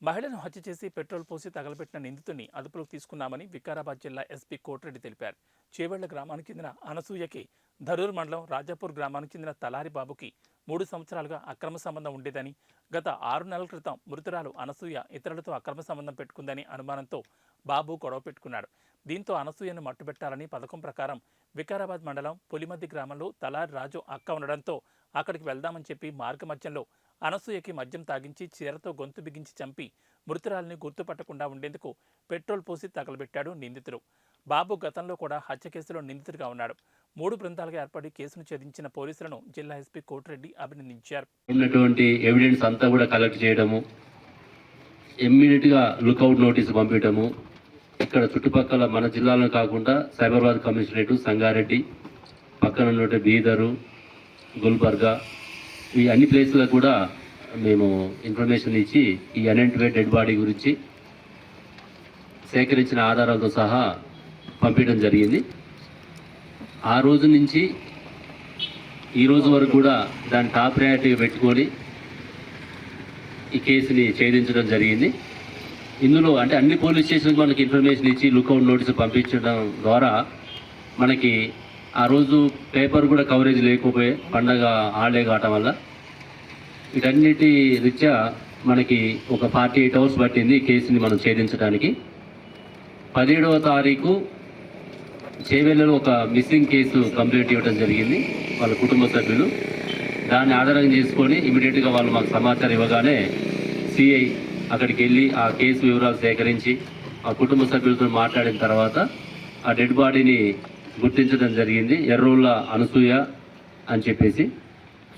మహిళను హత్య చేసి పెట్రోల్ పోసి తగలబెట్టిన నిందితుడిని అదుపులోకి తీసుకున్నామని వికారాబాద్ జిల్లా ఎస్పీ కోటిరెడ్డి తెలిపారు. చేవెళ్ల గ్రామానికి చెందిన అనసూయకి ధరూర్ మండలం రాజాపూర్ గ్రామానికి చెందిన తలారి బాబుకి 3 సంవత్సరాలుగా అక్రమ సంబంధం ఉండేదని, గత 6 నెలల క్రితం మృతురాలు అనసూయ ఇతరులతో అక్రమ సంబంధం పెట్టుకుందని అనుమానంతో బాబు గొడవ పెట్టుకున్నాడు. దీంతో అనసూయను మట్టుబెట్టాలని పథకం ప్రకారం వికారాబాద్ మండలం పులిమద్ది గ్రామంలో తలారి రాజు అక్క ఉండడంతో అక్కడికి వెళ్దామని చెప్పి మార్గమధ్యంలో అనసూయకి మద్యం తాగించి చీరతో గొంతు బిగించి చంపి మృతురాలిని గుర్తుపట్టకుండా ఉండేందుకు పెట్రోల్ పోసి తగలబెట్టాడు నిందితుడు. బాబు గతంలో కూడా హత్య కేసులో నిందితుడిగా ఉన్నాడు. 3 బృందాలుగా ఏర్పడి కేసును ఛేదించిన పోలీసులను జిల్లా ఎస్పీ కోటిరెడ్డి అభినందించారు. ఉన్నటువంటి ఎవిడెన్స్ అంతా కూడా కలెక్ట్ చేయడము, ఇమ్మీడియట్గా లుకౌట్ నోటీసు పంపించడము, ఇక్కడ చుట్టుపక్కల మన జిల్లాలో కాకుండా సైబరాబాద్ కమిషనరేట్, సంగారెడ్డి, పక్కన ఉన్నటువంటి బీదరు, గుల్బర్గా, ఈ అన్ని ప్లేసులకు కూడా మేము ఇన్ఫర్మేషన్ ఇచ్చి ఈ అన్ఐడెంటిఫైడ్ డెడ్ బాడీ గురించి సేకరించిన ఆధారాలతో సహా పంపించడం జరిగింది. ఆ రోజు నుంచి ఈ రోజు వరకు కూడా దాని టాప్ ప్రయారిటీ పెట్టుకొని ఈ కేసుని ఛేదించడం జరిగింది. ఇందులో అంటే అన్ని పోలీస్ స్టేషన్కి మనకి ఇన్ఫర్మేషన్ ఇచ్చి లుకౌట్ నోటీసు పంపించడం ద్వారా మనకి ఆ రోజు పేపర్ కూడా కవరేజ్ లేకపోయే, పండగ హాలిడే కావటం వల్ల వీటన్నిటి రీత్యా మనకి ఒక 48 అవర్స్ పట్టింది కేసుని మనం ఛేదించడానికి. 17వ తారీఖు చేవెళ్లలో ఒక మిస్సింగ్ కేసు కంప్లైంట్ ఇవ్వడం జరిగింది వాళ్ళ కుటుంబ సభ్యులు. దాన్ని ఆధారం చేసుకొని ఇమీడియట్గా వాళ్ళు మాకు సమాచారం ఇవ్వగానే సిఐ అక్కడికి వెళ్ళి ఆ కేసు వివరాలు సేకరించి ఆ కుటుంబ సభ్యులతో మాట్లాడిన తర్వాత ఆ డెడ్ బాడీని గుర్తించడం జరిగింది. ఎర్రోళ్ళ అనసూయ అని చెప్పేసి